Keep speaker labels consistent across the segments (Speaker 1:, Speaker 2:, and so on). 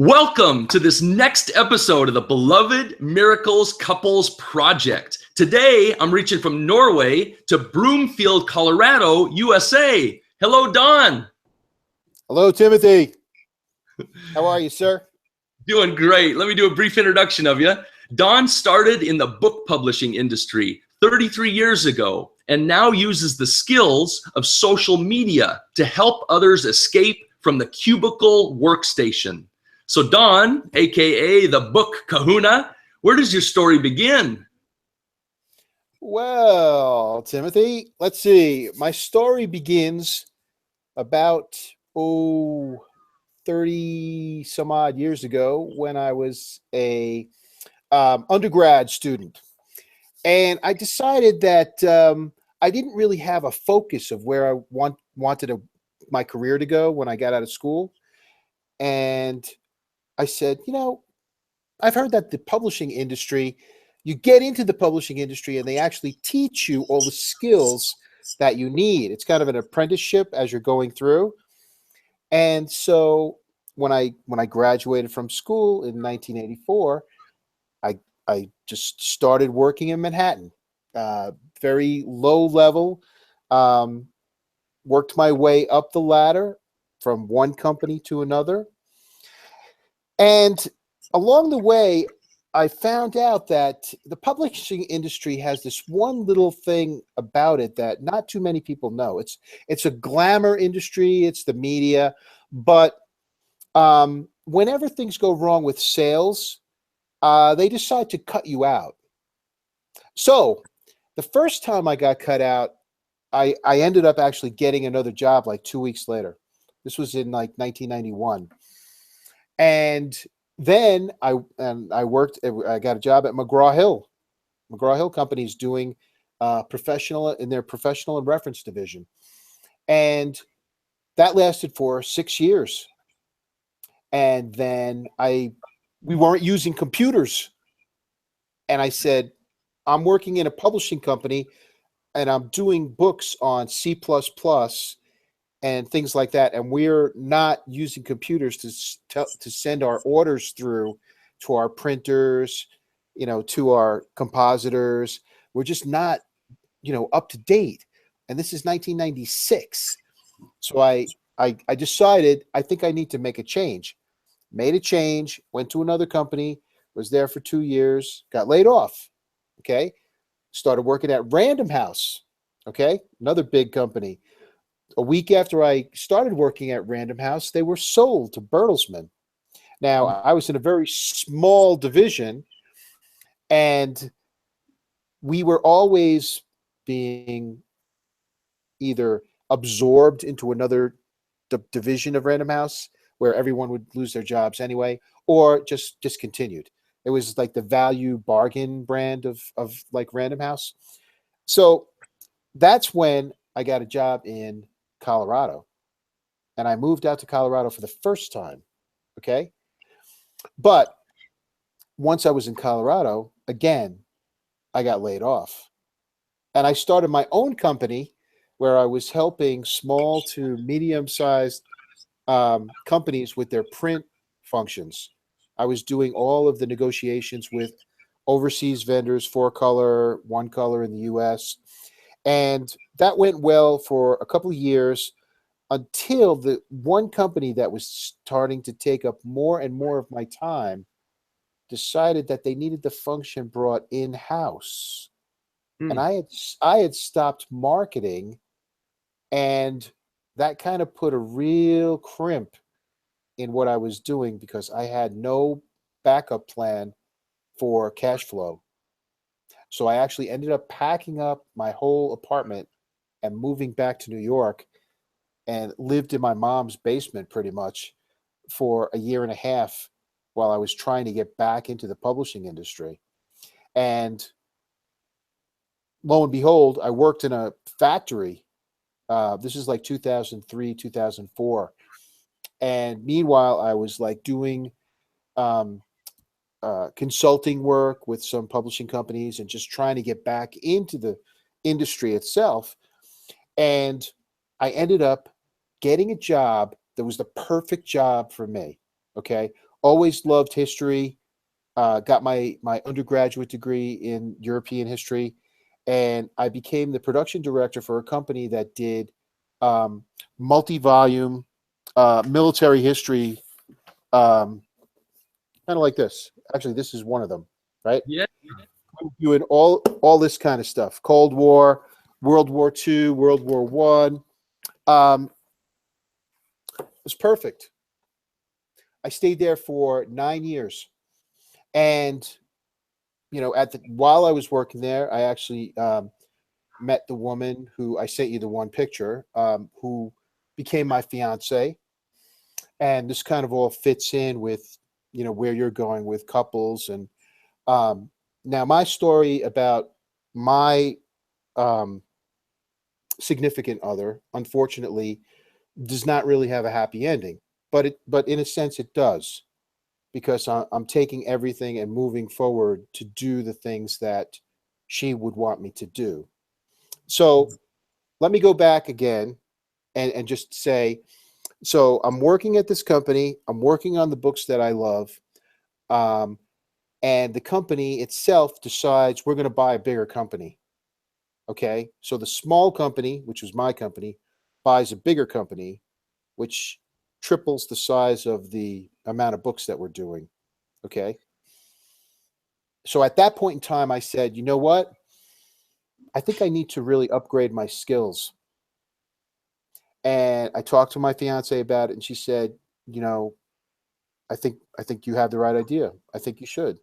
Speaker 1: Welcome to this next episode of the Beloved Miracles Couples Project. Today, I'm reaching from Norway to Broomfield, Colorado, USA. Hello, Don.
Speaker 2: Hello, Timothy. How are you, sir?
Speaker 1: Doing great. Let me do a brief introduction of you. Don started in the book publishing industry 33 years ago and now uses the skills of social media to help others escape from the cubicle workstation. So Don, aka the Book Kahuna, where does your story begin?
Speaker 2: Well, Timothy, let's see. My story begins about 30 some odd years ago when I was a undergrad student. And I decided that I didn't really have a focus of where I wanted my career to go when I got out of school. And I said, I've heard that the publishing industry, you get into the publishing industry and they actually teach you all the skills that you need. It's kind of an apprenticeship as you're going through. And so when I graduated from school in 1984, I just started working in Manhattan, very low level, worked my way up the ladder from one company to another. And along the way, I found out that the publishing industry has this one little thing about it that not too many people know. It's a glamour industry. It's the media. But whenever things go wrong with sales, they decide to cut you out. So the first time I got cut out, I ended up actually getting another job like 2 weeks later. This was in like 1991. And then I got a job at McGraw-Hill. McGraw-Hill Company's doing professional and reference division. And that lasted for 6 years. And then we weren't using computers. And I said, I'm working in a publishing company and I'm doing books on C++ and things like that, and we're not using computers to send our orders through to our printers, to our compositors. We're just not, up to date. And this is 1996. So I decided I think I need to make a change. Made a change, went to another company, was there for 2 years, got laid off. Okay, started working at Random House. Okay, another big company. A week after I started working at Random House, they were sold to Bertelsmann. Now, I was in a very small division, and we were always being either absorbed into another division of Random House where everyone would lose their jobs anyway, or just discontinued. It was like the value bargain brand of like Random House. So that's when I got a job in Colorado, and I moved out to Colorado for the first time. Okay. But once I was in Colorado, again, I got laid off, and I started my own company where I was helping small to medium-sized companies with their print functions. I was doing all of the negotiations with overseas vendors, 4-color, 1-color in the US. And that went well for a couple of years until the one company that was starting to take up more and more of my time decided that they needed the function brought in-house. And I had stopped marketing, and that kind of put a real crimp in what I was doing because I had no backup plan for cash flow. So I actually ended up packing up my whole apartment and moving back to New York, and lived in my mom's basement pretty much for a year and a half while I was trying to get back into the publishing industry. And lo and behold, I worked in a factory. This is like 2003, 2004. And meanwhile, I was like doing consulting work with some publishing companies and just trying to get back into the industry itself. And I ended up getting a job that was the perfect job for me. Okay. always loved history. Got my undergraduate degree in European history, and I became the production director for a company that did multi-volume military history, kind of like this. Actually, this is one of them, right?
Speaker 1: Yeah.
Speaker 2: Doing all this kind of stuff: Cold War, World War II, World War One. It was perfect. I stayed there for 9 years, and while I was working there, I actually met the woman who I sent you the one picture, who became my fiance. And this kind of all fits in with, where you're going with couples. And now my story about my um, significant other, unfortunately, does not really have a happy ending, but in a sense it does, because I'm taking everything and moving forward to do the things that she would want me to do. So let me go back again and just say, so I'm working at this company. I'm working on the books that I love. Um, and the company itself decides we're going to buy a bigger company. Okay. So the small company, which was my company, buys a bigger company, which triples the size of the amount of books that we're doing. Okay. So at that point in time, I said, you know what? I think I need to really upgrade my skills. And I talked to my fiance about it, and she said, you know, I think you have the right idea. I think you should.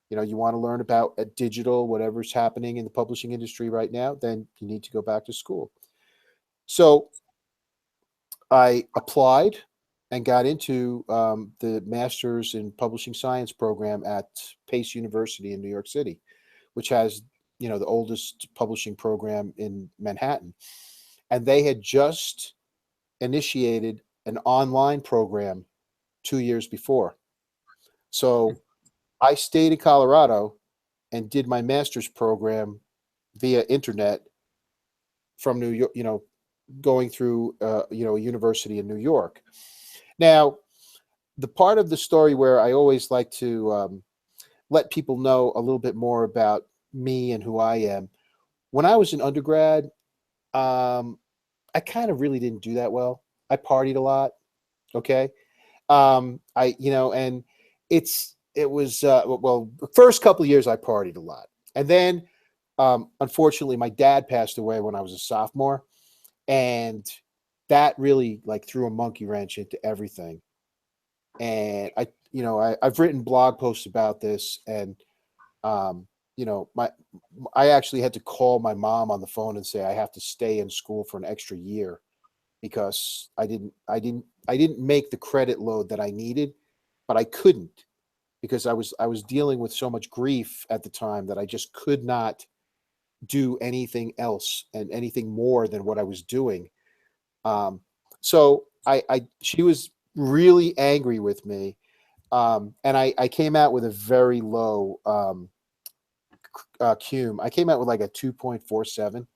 Speaker 2: You want to learn about digital, whatever's happening in the publishing industry right now, then you need to go back to school. So I applied and got into the Master's in Publishing Science program at Pace University in New York City, which has, the oldest publishing program in Manhattan. And they had just initiated an online program 2 years before. So I stayed in Colorado and did my master's program via internet from New York, going through, a university in New York. Now, the part of the story where I always like to let people know a little bit more about me and who I am. When I was an undergrad, I kind of really didn't do that well. I partied a lot. Okay. And it was well, the first couple of years I partied a lot, and then unfortunately my dad passed away when I was a sophomore, and that really like threw a monkey wrench into everything. And I've written blog posts about this, and my I actually had to call my mom on the phone and say I have to stay in school for an extra year because I didn't make the credit load that I needed, but I couldn't because I was dealing with so much grief at the time that I just could not do anything else and anything more than what I was doing. So she was really angry with me, and I came out with a very low CUME. I came out with like a 2.47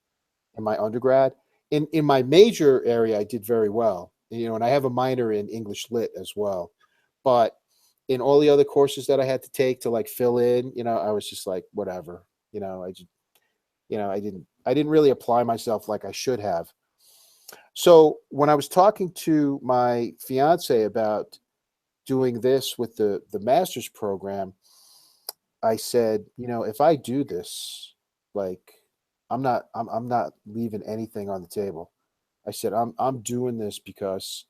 Speaker 2: in my undergrad. In my major area, I did very well. And I have a minor in English Lit as well. But in all the other courses that I had to take to like fill in, I was just like, whatever. I didn't really apply myself like I should have. So when I was talking to my fiance about doing this with the master's program, I said, if I do this, like I'm not leaving anything on the table. I said, I'm doing this because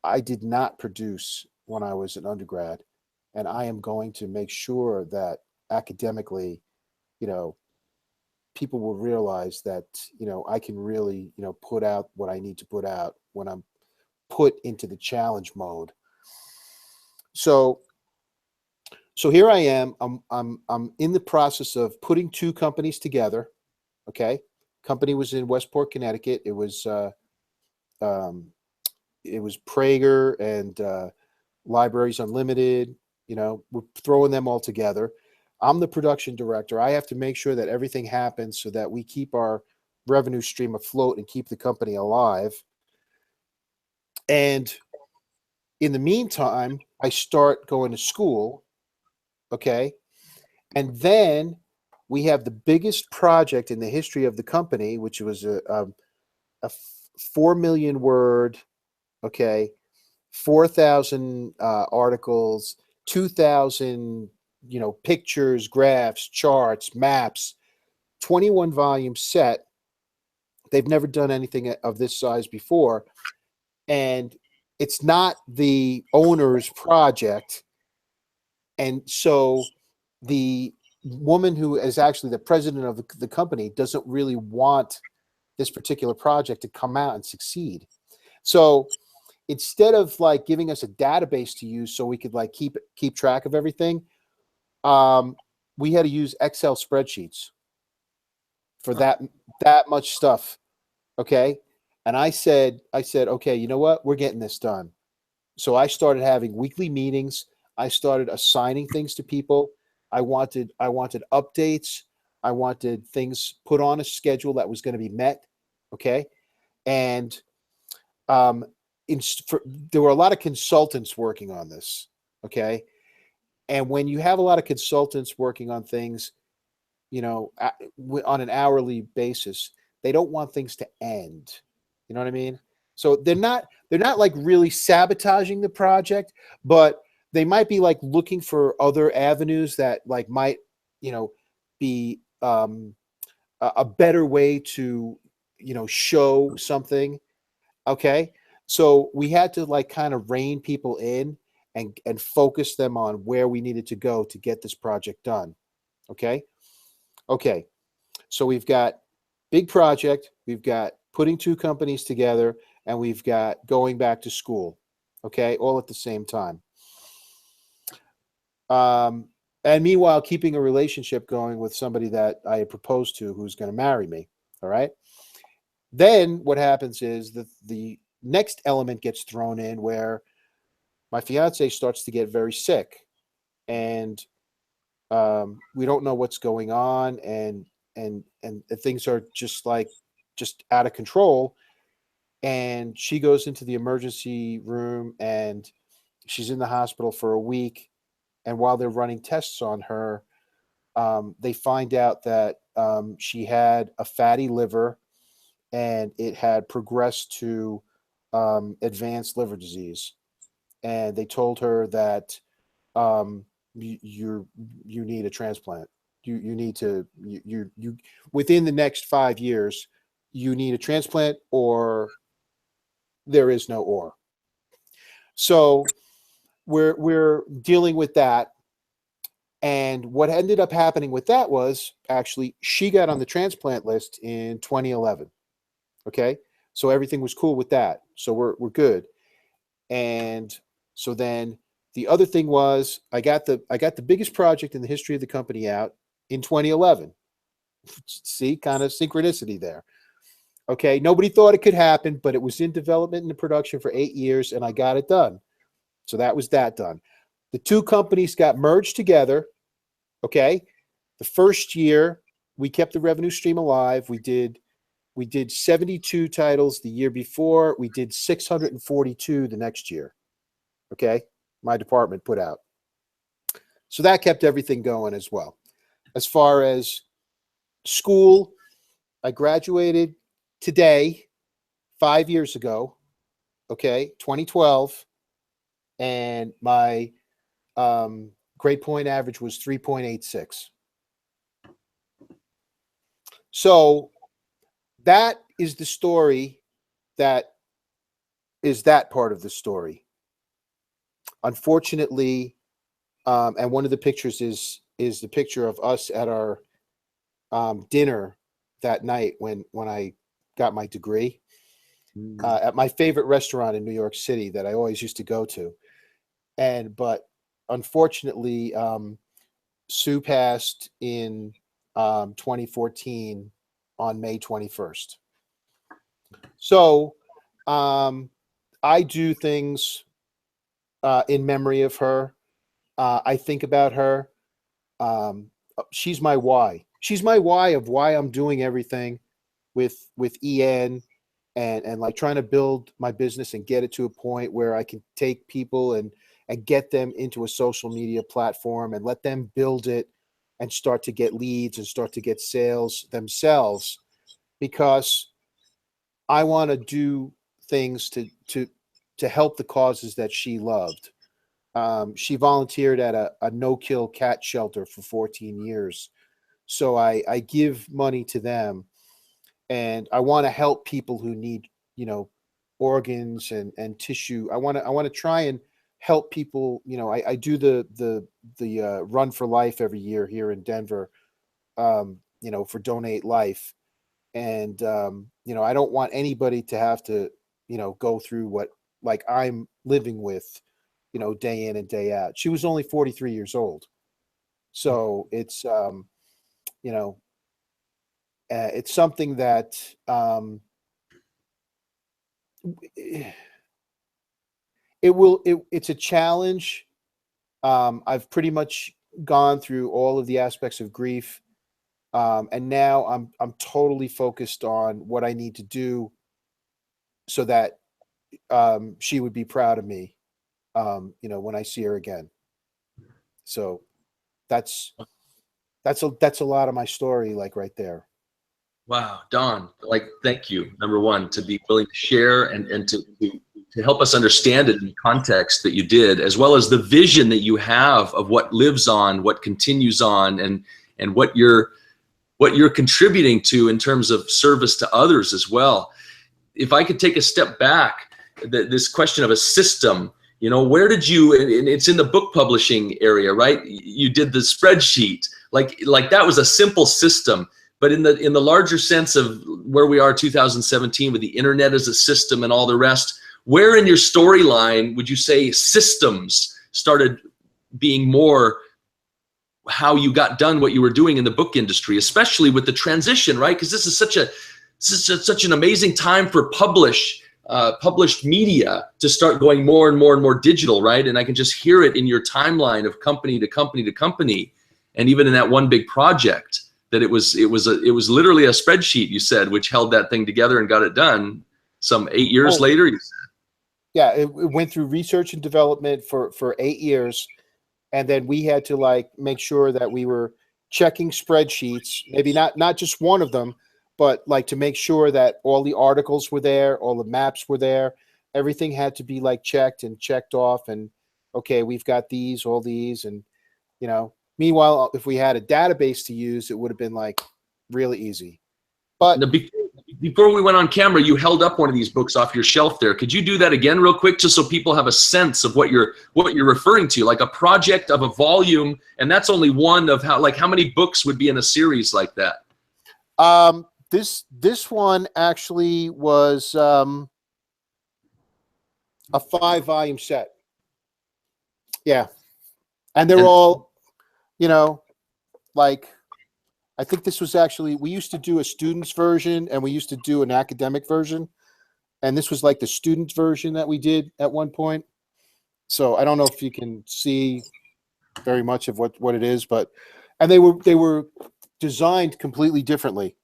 Speaker 2: I did not produce when I was an undergrad, and I am going to make sure that academically, you know, people will realize that, I can really, put out what I need to put out when I'm put into the challenge mode. So here I am. I'm in the process of putting two companies together. Okay. Company was in Westport, Connecticut. Um, it was Prager and Libraries Unlimited. We're throwing them all together. I'm the production director. I have to make sure that everything happens so that we keep our revenue stream afloat and keep the company alive. And in the meantime, I start going to school. Okay. And then we have the biggest project in the history of the company, which was a 4 million word, okay, 4,000 articles, 2,000, pictures, graphs, charts, maps, 21 volume set. They've never done anything of this size before. And it's not the owner's project. And so the woman who is actually the president of the company doesn't really want this particular project to come out and succeed. So instead of like giving us a database to use so we could like keep track of everything, we had to use Excel spreadsheets for that much stuff. Okay. And I said, okay, you know what? We're getting this done. So I started having weekly meetings. I started assigning things to people. I wanted updates. I wanted things put on a schedule that was going to be met. Okay. And there were a lot of consultants working on this. Okay. And when you have a lot of consultants working on things, on an hourly basis, they don't want things to end. You know what I mean? So they're not like really sabotaging the project, but they might be like looking for other avenues that like might, be a better way to, show something. Okay. So we had to like kind of rein people in and focus them on where we needed to go to get this project done. Okay. Okay. So we've got big project, we've got putting two companies together, and we've got going back to school. Okay. All at the same time. And meanwhile, keeping a relationship going with somebody that I had proposed to who's going to marry me. All right. Then what happens is the next element gets thrown in where my fiance starts to get very sick, and we don't know what's going on, and things are just out of control. And she goes into the emergency room, and she's in the hospital for a week. And while they're running tests on her, they find out that she had a fatty liver, and it had progressed to advanced liver disease. And they told her that you need a transplant. You need to you within the next 5 years, you need a transplant, or there is no or. So we're dealing with that. And what ended up happening with that was actually she got on the transplant list in 2011. Okay. So everything was cool with that. So we're good. And so then the other thing was I got the biggest project in the history of the company out in 2011. See, kind of synchronicity there. Okay. Nobody thought it could happen, but it was in development and production for 8 years, and I got it done. So that was that done. The two companies got merged together. Okay. The first year we kept the revenue stream alive. We did 72 titles the year before. We did 642 the next year. Okay. My department put out. So that kept everything going as well. As far as school, I graduated today, 5 years ago. Okay. 2012. And my grade point average was 3.86. So that is the story. That is that part of the story. Unfortunately, and one of the pictures is the picture of us at our dinner that night when I got my degree at my favorite restaurant in New York City that I always used to go to. But unfortunately, Sue passed in 2014 on May 21st. So I do things in memory of her. I think about her. She's my why. She's my why of why I'm doing everything with EN and like trying to build my business and get it to a point where I can take people and get them into a social media platform and let them build it and start to get leads and start to get sales themselves, because I want to do things to help the causes that she loved. She volunteered at a no-kill cat shelter for 14 years. So I give money to them, and I want to help people who need, organs and tissue. I want to try and help people. I do the Run for Life every year here in Denver, for Donate Life. And, I don't want anybody to have to, go through what like I'm living with, day in and day out. She was only 43 years old. So it's something that it's a challenge. I've pretty much gone through all of the aspects of grief. And now I'm totally focused on what I need to do so that she would be proud of me, when I see her again. So that's a lot of my story, like right there.
Speaker 1: Wow, Don, like, thank you, number one, to be willing to share and to help us understand it in the context that you did, as well as the vision that you have of what lives on, what continues on, and what you're contributing to in terms of service to others as well. If I could take a step back, this question of a system, where did you, and it's in the book publishing area, right? You did the spreadsheet, like that was a simple system. But in the larger sense of where we are 2017 with the internet as a system and all the rest, where in your storyline would you say systems started being more how you got done what you were doing in the book industry, especially with the transition, right? Because this is such an amazing time for published media to start going more and more and more digital, right? And I can just hear it in your timeline of company to company to company, and even in that one big project, that it was literally a spreadsheet, you said, which held that thing together and got it done some 8 years later, you said.
Speaker 2: Yeah, it went through research and development for 8 years. And then we had to like make sure that we were checking spreadsheets, maybe not just one of them, but like to make sure that all the articles were there, all the maps were there. Everything had to be like checked and checked off. And okay, we've got all these. And, meanwhile, if we had a database to use, it would have been like really easy. But
Speaker 1: before we went on camera, you held up one of these books off your shelf there. Could you do that again real quick, just so people have a sense of what you're referring to, like a project of a volume? And that's only one of how many books would be in a series like that?
Speaker 2: This one actually was a 5-volume set. Yeah. And they're all, like, I think this was actually, we used to do a student's version and we used to do an academic version. And this was like the student version that we did at one point. So I don't know if you can see very much of what it is, and they were designed completely differently.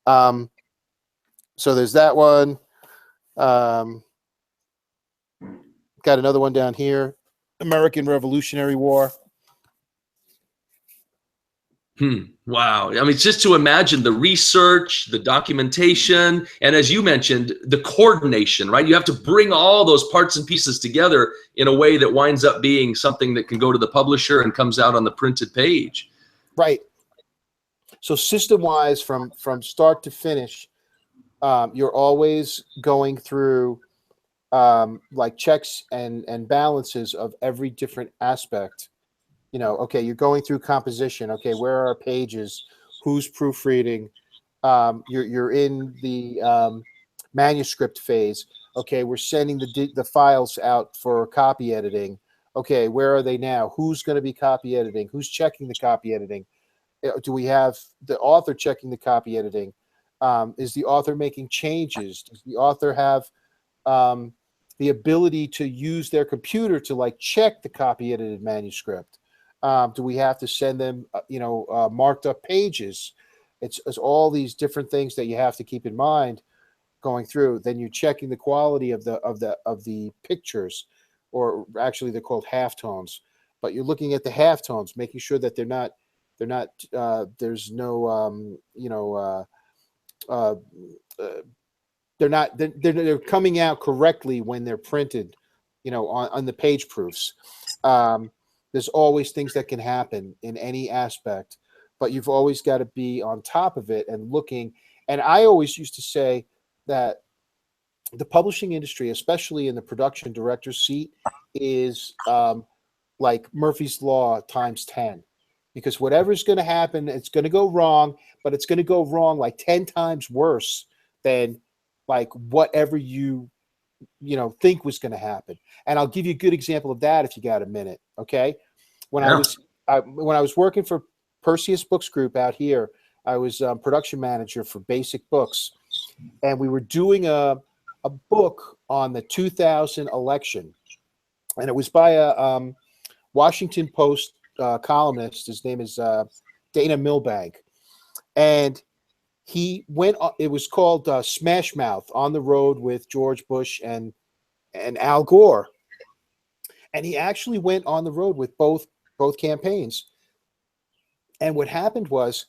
Speaker 2: So there's that one. Got another one down here, American Revolutionary War.
Speaker 1: Wow. I mean, just to imagine the research, the documentation, and as you mentioned, the coordination, right? You have to bring all those parts and pieces together in a way that winds up being something that can go to the publisher and comes out on the printed page.
Speaker 2: Right. So system-wise, from start to finish, you're always going through like checks and balances of every different aspect. Okay, you're going through composition. Okay, where are our pages? Who's proofreading? You're in the manuscript phase. Okay, we're sending the files out for copy editing. Okay, where are they now? Who's going to be copy editing? Who's checking the copy editing? Do we have the author checking the copy editing? Is the author making changes? Does the author have the ability to use their computer to like check the copy edited manuscript? Do we have to send them, marked up pages? It's all these different things that you have to keep in mind. going through, then you're checking the quality of the pictures, or actually they're called halftones. But you're looking at the halftones, making sure that there's no uh, they're coming out correctly when they're printed, on the page proofs. There's always things that can happen in any aspect, but you've always got to be on top of it and looking. And I always used to say that the publishing industry, especially in the production director's seat, is like Murphy's Law times 10, because whatever's going to happen, it's going to go wrong, but it's going to go wrong like 10 times worse than like whatever you think was going to happen. And I'll give you a good example of that if you got a minute. Okay. When I was working for Perseus Books Group out here, I was production manager for Basic Books, and we were doing a book on the 2000 election, and it was by a Washington Post columnist. His name is Dana Milbank, and he went. It was called Smash Mouth: On the Road with George Bush and Al Gore, and he actually went on the road with both campaigns. And what happened was,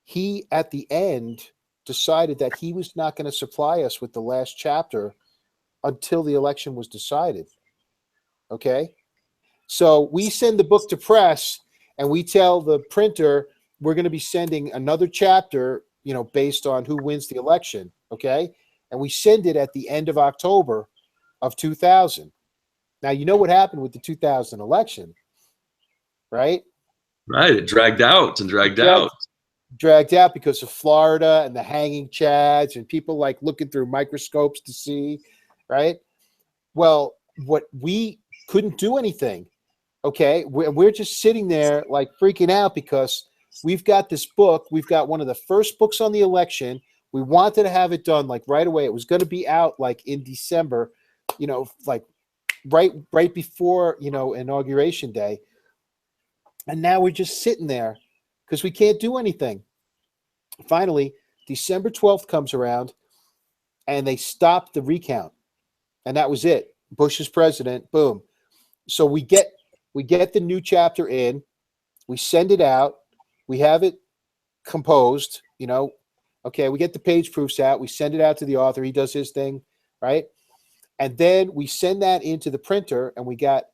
Speaker 2: he at the end decided that he was not going to supply us with the last chapter until the election was decided. Okay, so we send the book to press, and we tell the printer we're going to be sending another chapter, based on who wins the election. Okay. And we send it at the end of October of 2000. Now, you know what happened with the 2000 election, right?
Speaker 1: Right. It dragged out and dragged out.
Speaker 2: Dragged out because of Florida and the hanging chads and people like looking through microscopes to see, right? Well, what we couldn't do anything. Okay. We're just sitting there like freaking out because we've got this book. We've got one of the first books on the election. We wanted to have it done like right away. It was going to be out like in December, like right before, Inauguration Day. And now we're just sitting there because we can't do anything. Finally, December 12th comes around and they stopped the recount. And that was it. Bush is president. Boom. So we get the new chapter in. We send it out. We have it composed, Okay, we get the page proofs out. We send it out to the author. He does his thing, right? And then we send that into the printer, and we got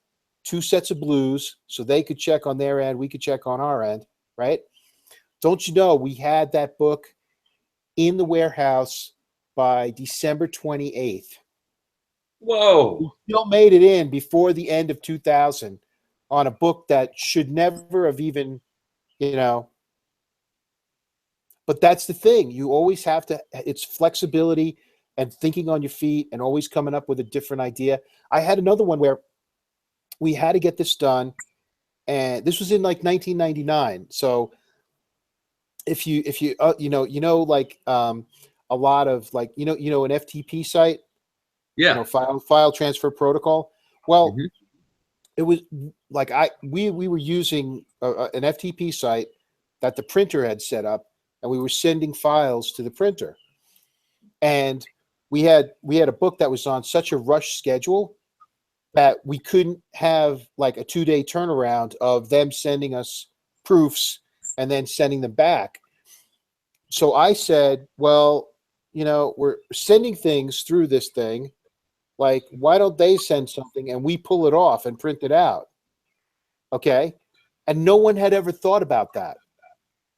Speaker 2: 2 sets of blues, so they could check on their end. We could check on our end, right? Don't you know we had that book in the warehouse by December 28th.
Speaker 1: Whoa.
Speaker 2: We still made it in before the end of 2000 on a book that should never have even, But that's the thing. You always have to, it's flexibility and thinking on your feet and always coming up with a different idea. I had another one where we had to get this done, and this was in like 1999. So if you like a lot of like an FTP site,
Speaker 1: Yeah.
Speaker 2: file transfer protocol. Well, it was like we were using an FTP site that the printer had set up, and we were sending files to the printer. And we had a book that was on such a rush schedule that we couldn't have like a 2-day turnaround of them sending us proofs and then sending them back. So I said, well, we're sending things through this thing. Like, why don't they send something and we pull it off and print it out? Okay. And no one had ever thought about that.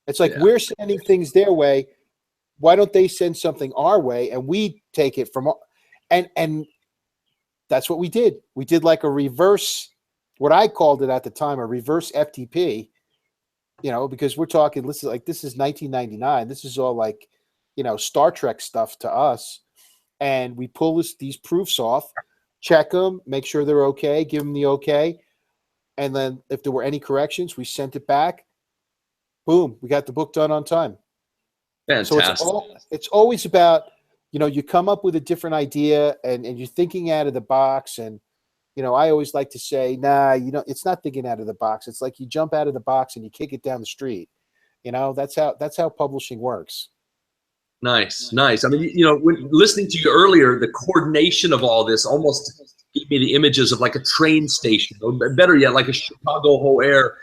Speaker 2: It's like, we're sending things their way. Why don't they send something our way and we take it from and that's what we did. We did like a reverse, what I called it at the time, a reverse FTP, because we're talking, this is 1999. This is all like, Star Trek stuff to us. And we pull these proofs off, check them, make sure they're okay, give them the okay. And then if there were any corrections, we sent it back. Boom, we got the book done on time.
Speaker 1: Fantastic.
Speaker 2: So it's always about, you come up with a different idea and you're thinking out of the box. And, I always like to say, nah, it's not thinking out of the box. It's like you jump out of the box and you kick it down the street. That's how publishing works.
Speaker 1: Nice, nice. I mean, when listening to you earlier, the coordination of all this almost gave me the images of like a train station, or better yet, like a Chicago O'Hare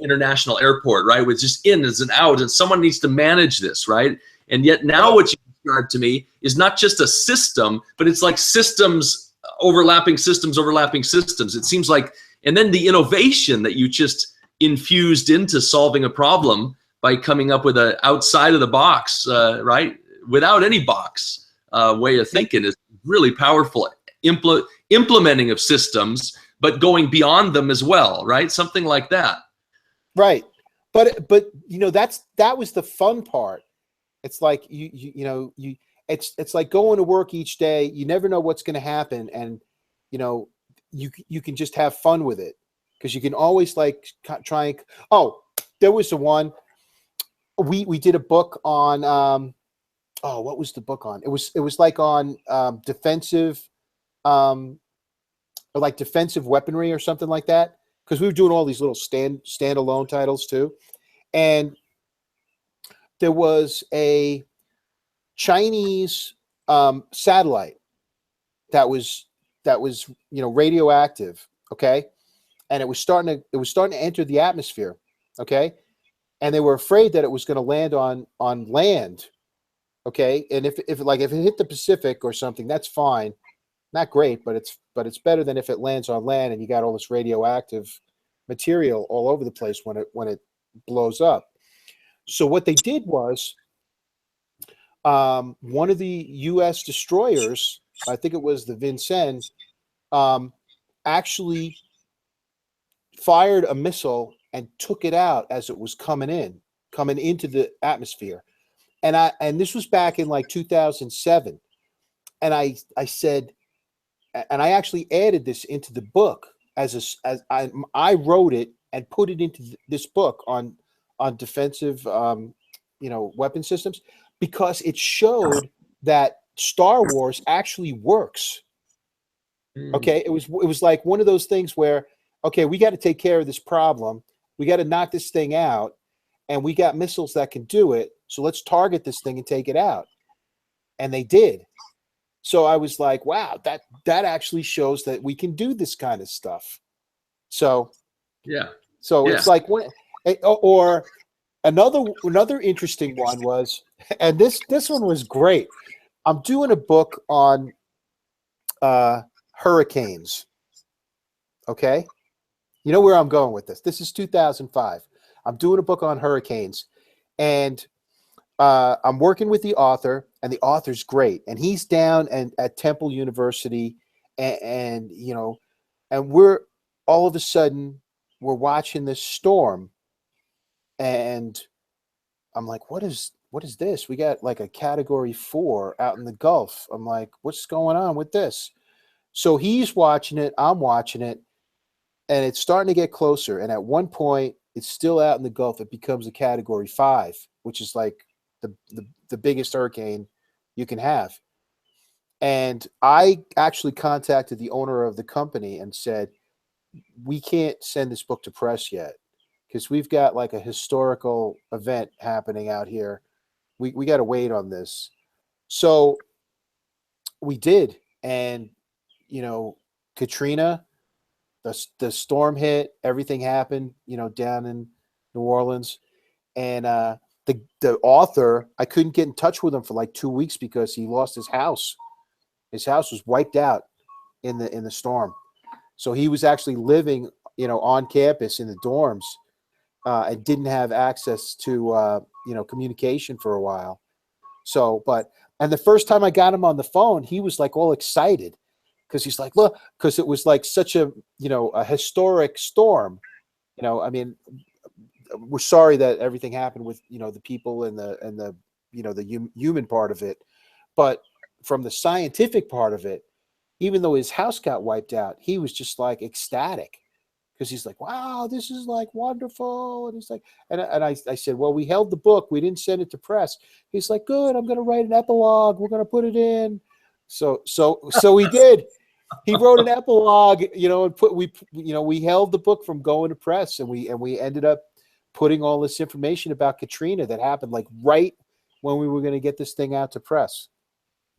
Speaker 1: International Airport, right? With just ins and outs, and someone needs to manage this, right? And yet now what you described to me is not just a system, but it's like systems overlapping systems, overlapping systems. It seems like, and then the innovation that you just infused into solving a problem by coming up with a outside of the box, right, without any box way of thinking is really powerful. Implementing of systems, but going beyond them as well, right? Something like that.
Speaker 2: Right. But that was the fun part. It's like it's like going to work each day. You never know what's going to happen, and you can just have fun with it because you can always like try and. Oh, there was the one. We did a book on what was the book on? It was like on defensive or like defensive weaponry or something like that, because we were doing all these little standalone titles too. And there was a Chinese satellite that was radioactive, okay? And it was starting to enter the atmosphere, okay? And they were afraid that it was going to land on land, okay? And if it hit the Pacific or something, that's fine, not great, but it's better than if it lands on land and you got all this radioactive material all over the place when it blows up. So what they did was, one of the U.S. destroyers, I think it was the Vincennes, actually fired a missile and took it out as it was coming into the atmosphere. And this was back in like 2007. And I said, and I actually added this into the book as I wrote it and put it into this book on defensive, weapon systems, because it showed that Star Wars actually works. Okay. It was like one of those things where, okay, we got to take care of this problem. We got to knock this thing out, and we got missiles that can do it. So let's target this thing and take it out. And they did. So I was like, wow, that actually shows that we can do this kind of stuff. So,
Speaker 1: yeah.
Speaker 2: So it's like, or another interesting one was, and this one was great. I'm doing a book on hurricanes. Okay. You know where I'm going with this. This is 2005. I'm doing a book on hurricanes, and I'm working with the author, and the author's great. And he's down at Temple University, and we're all of a sudden we're watching this storm, and I'm like, what is this? We got like a Category 4 out in the Gulf. I'm like, what's going on with this? So he's watching it, I'm watching it, and it's starting to get closer. And at one point, it's still out in the Gulf. It becomes a Category 5, which is like the biggest hurricane you can have. And I actually contacted the owner of the company and said, we can't send this book to press yet because we've got like a historical event happening out here. We got to wait on this. So we did. And, Katrina, the storm hit, everything happened, down in New Orleans. And the author, I couldn't get in touch with him for like 2 weeks because he lost his house. His house was wiped out in the storm. So he was actually living, on campus in the dorms, and didn't have access to, communication for a while. So, and the first time I got him on the phone, he was like all excited because he's like, look, because it was like such a historic storm. I mean, we're sorry that everything happened with, the people and the human part of it. But from the scientific part of it, even though his house got wiped out, he was just like ecstatic because he's like, wow, this is like wonderful. And he's like, and I said, well, we held the book. We didn't send it to press. He's like, good. I'm going to write an epilogue. We're going to put it in. So he did. He wrote an epilogue, and we held the book from going to press, and we ended up putting all this information about Katrina that happened like right when we were going to get this thing out to press.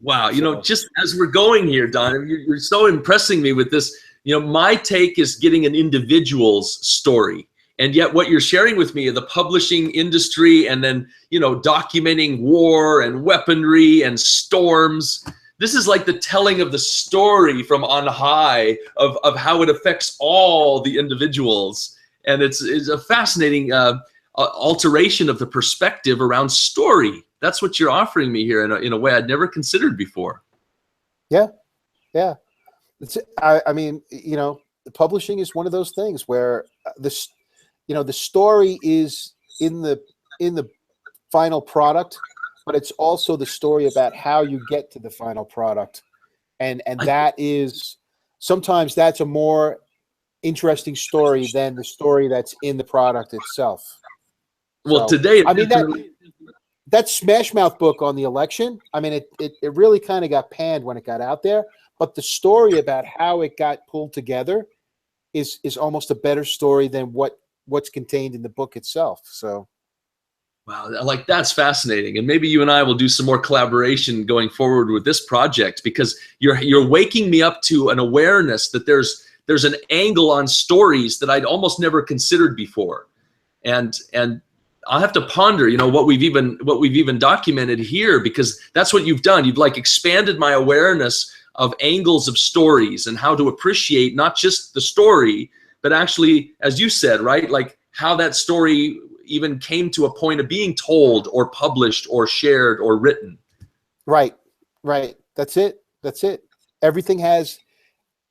Speaker 1: Wow. You know, just as we're going here, Don, you're so impressing me with this. You know, my take is getting an individual's story. And yet what you're sharing with me, the publishing industry, and then, you know, documenting war and weaponry and storms. This is like the telling of the story from on high of how it affects all the individuals. And it's a fascinating alteration of the perspective around story. That's what you're offering me here in a way I'd never considered before.
Speaker 2: Yeah, yeah. I mean, you know, the publishing is one of those things where this, you know, the story is in the final product, but it's also the story about how you get to the final product, and that is sometimes that's a more interesting story than the story that's in the product itself.
Speaker 1: Well,
Speaker 2: so,
Speaker 1: today,
Speaker 2: I mean that Smash Mouth book on the election, I mean, it really kind of got panned when it got out there, but the story about how it got pulled together is almost a better story than what's contained in the book itself. So,
Speaker 1: wow, like that's fascinating. And maybe you and I will do some more collaboration going forward with this project, because you're waking me up to an awareness that there's an angle on stories that I'd almost never considered before. And I'll have to ponder, you know, what we've even documented here, because that's what you've done. You've like expanded my awareness of angles of stories and how to appreciate not just the story, but actually, as you said, right, like how that story even came to a point of being told or published or shared or written.
Speaker 2: Right. That's it. Everything has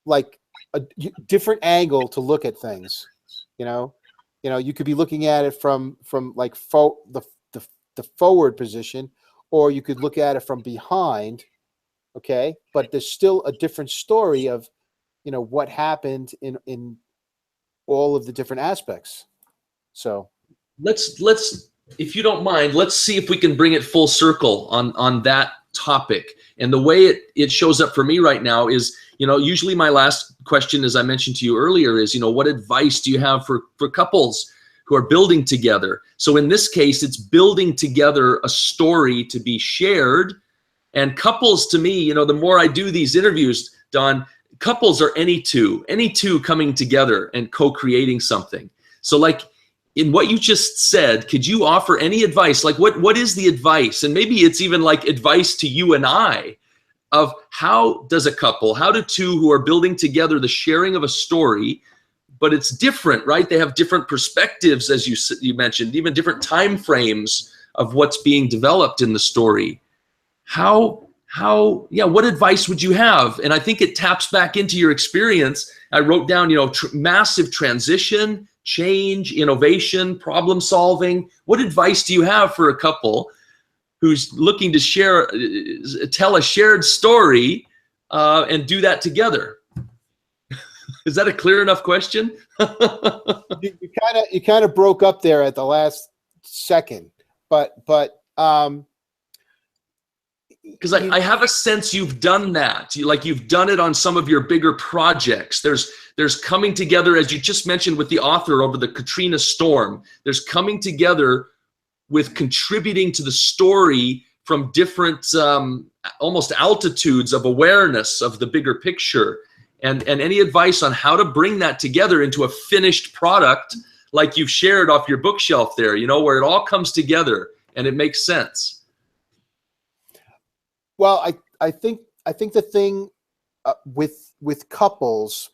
Speaker 2: like a different angle to look at things, you know. You could be looking at it from like the forward position, or you could look at it from behind. Okay, but there's still a different story of, you know, what happened in all of the different aspects. So
Speaker 1: let's if you don't mind, let's see if we can bring it full circle on that topic. And the way it shows up for me right now is, you know, usually my last question, as I mentioned to you earlier, is, you know, what advice do you have for couples who are building together? So in this case, it's building together a story to be shared. And couples, to me, you know, the more I do these interviews, Don, couples are any two coming together and co-creating something. So like in what you just said, could you offer any advice? Like what is the advice? And maybe it's even like advice to you and I of how does a couple, how do two who are building together the sharing of a story, but it's different, right? They have different perspectives, as you mentioned, even different time frames of what's being developed in the story. What advice would you have? And I think it taps back into your experience. I wrote down, you know, massive transition, change, innovation, problem solving. What advice do you have for a couple who's looking to tell a shared story and do that together? Is that a clear enough question?
Speaker 2: you kind of broke up there at the last second, but
Speaker 1: because I have a sense you've done that. You've done it on some of your bigger projects. There's coming together, as you just mentioned with the author over the Katrina storm. There's coming together with contributing to the story from different almost altitudes of awareness of the bigger picture. And any advice on how to bring that together into a finished product like you've shared off your bookshelf there, you know, where it all comes together and it makes sense.
Speaker 2: Well, I think the thing with couples,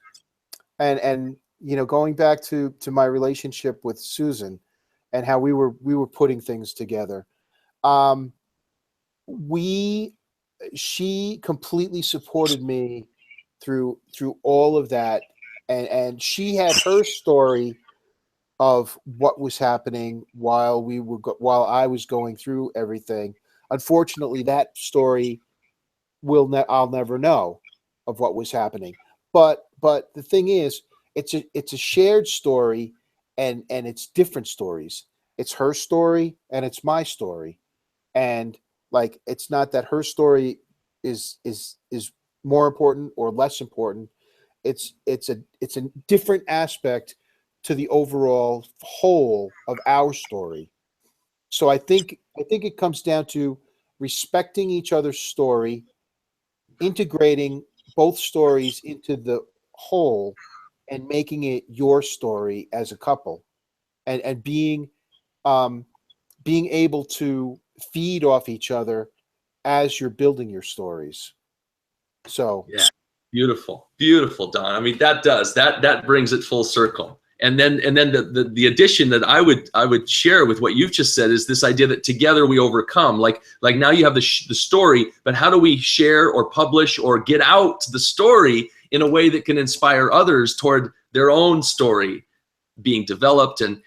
Speaker 2: and you know, going back to my relationship with Susan and how we were putting things together, she completely supported me through all of that, and she had her story of what was happening while I was going through everything. Unfortunately, that story I'll never know of what was happening. But the thing is, it's a shared story, and it's different stories. It's her story and it's my story, and like it's not that her story is more important or less important. It's a different aspect to the overall whole of our story. So I think it comes down to respecting each other's story, integrating both stories into the whole, and making it your story as a couple, and um, being able to feed off each other as you're building your stories. So
Speaker 1: Yeah, beautiful, beautiful, Don. I mean, that brings it full circle. And then the addition that I would share with what you've just said is this idea that together we overcome. Like now you have the story, but how do we share or publish or get out the story in a way that can inspire others toward their own story being developed, and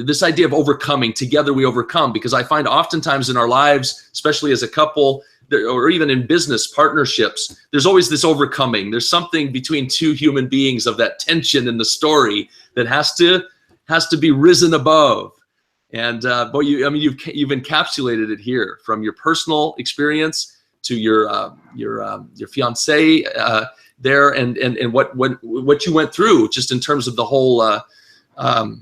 Speaker 1: this idea of overcoming, together we overcome, because I find oftentimes in our lives, especially as a couple, or even in business partnerships, there's always this overcoming. There's something between two human beings of that tension in the story that has to be risen above. And but you've encapsulated it here, from your personal experience to your fiance there, and what you went through just in terms of the whole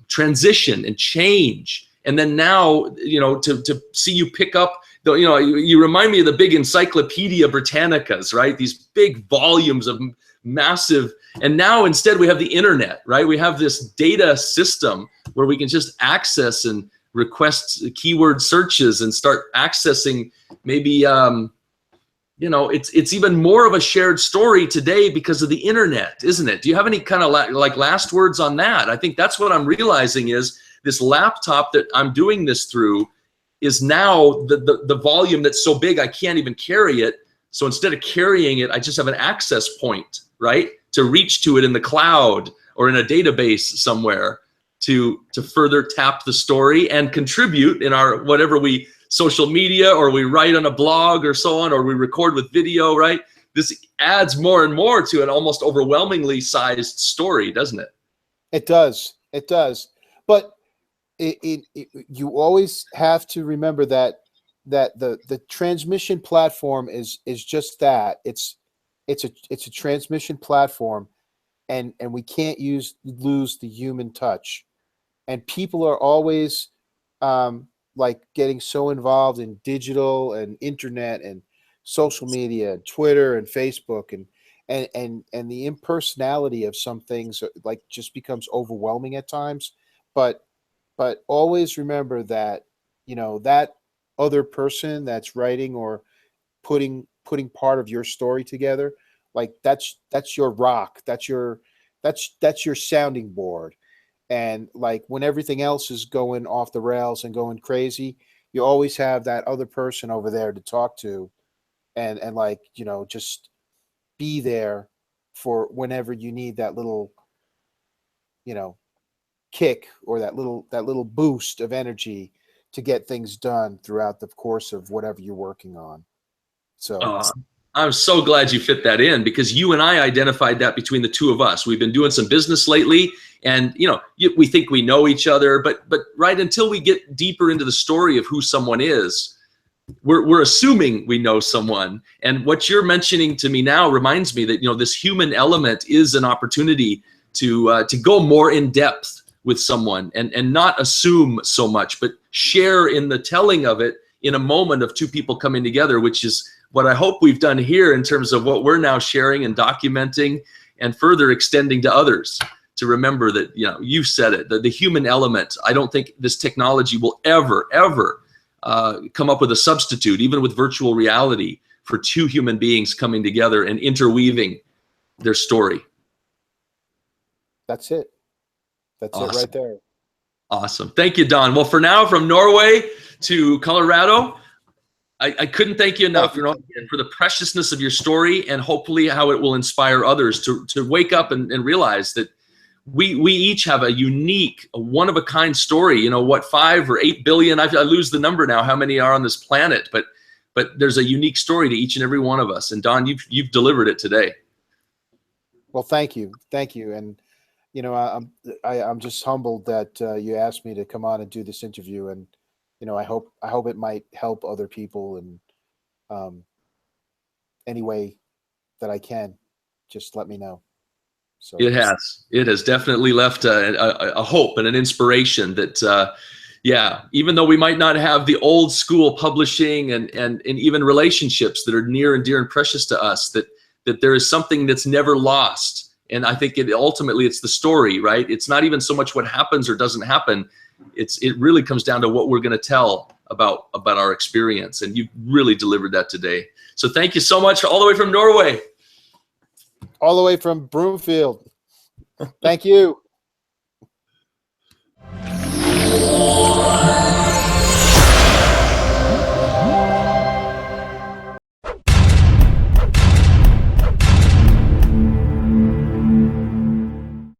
Speaker 1: transition and change. And then now, to see you pick up, you remind me of the big Encyclopedia Britannicas, right? These big volumes of massive, and now instead we have the internet, right? We have this data system where we can just access and request keyword searches and start accessing maybe, it's even more of a shared story today because of the internet, isn't it? Do you have any kind of like last words on that? I think that's what I'm realizing is this laptop that I'm doing this through is now the volume that's so big I can't even carry it. So instead of carrying it, I just have an access point, right, to reach to it in the cloud or in a database somewhere to further tap the story and contribute in our whatever we social media, or we write on a blog or so on, or we record with video, right? This adds more and more to an almost overwhelmingly sized story, doesn't it?
Speaker 2: it does. But you always have to remember that the transmission platform is just that. It's a transmission platform, and we can't lose the human touch. And people are always like getting so involved in digital and internet and social media and Twitter and Facebook, and the impersonality of some things like just becomes overwhelming at times. But always remember that that other person that's writing or putting part of your story together, like that's your rock, that's your sounding board. And like when everything else is going off the rails and going crazy, you always have that other person over there to talk to, and like just be there for whenever you need that little kick, or that little boost of energy to get things done throughout the course of whatever you're working on. So
Speaker 1: I'm so glad you fit that in, because you and I identified that between the two of us. We've been doing some business lately, and we think we know each other, but right until we get deeper into the story of who someone is, we're assuming we know someone. And what you're mentioning to me now reminds me that this human element is an opportunity to go more in depth with someone, and not assume so much, but share in the telling of it in a moment of two people coming together, which is what I hope we've done here in terms of what we're now sharing and documenting and further extending to others, to remember that, you said it, the human element. I don't think this technology will ever come up with a substitute, even with virtual reality, for two human beings coming together and interweaving their story.
Speaker 2: That's it. That's awesome. It right there.
Speaker 1: Awesome. Thank you, Don. Well, for now, from Norway to Colorado, I couldn't thank you enough for the preciousness of your story, and hopefully how it will inspire others to wake up and realize that we each have a unique, a one-of-a-kind story. 5 or 8 billion, I lose the number now, how many are on this planet, but there's a unique story to each and every one of us. And Don, you've delivered it today. Well,
Speaker 2: thank you. And I'm just humbled that you asked me to come on and do this interview, and I hope it might help other people in any way that I can. Just let me know. So
Speaker 1: it has definitely left a hope and an inspiration that Yeah, even though we might not have the old school publishing and even relationships that are near and dear and precious to us, that there is something that's never lost. And I think ultimately it's the story, right? It's not even so much what happens or doesn't happen. It really comes down to what we're going to tell about our experience. And you really delivered that today. So thank you so much, all the way from Norway.
Speaker 2: All the way from Broomfield. Thank you.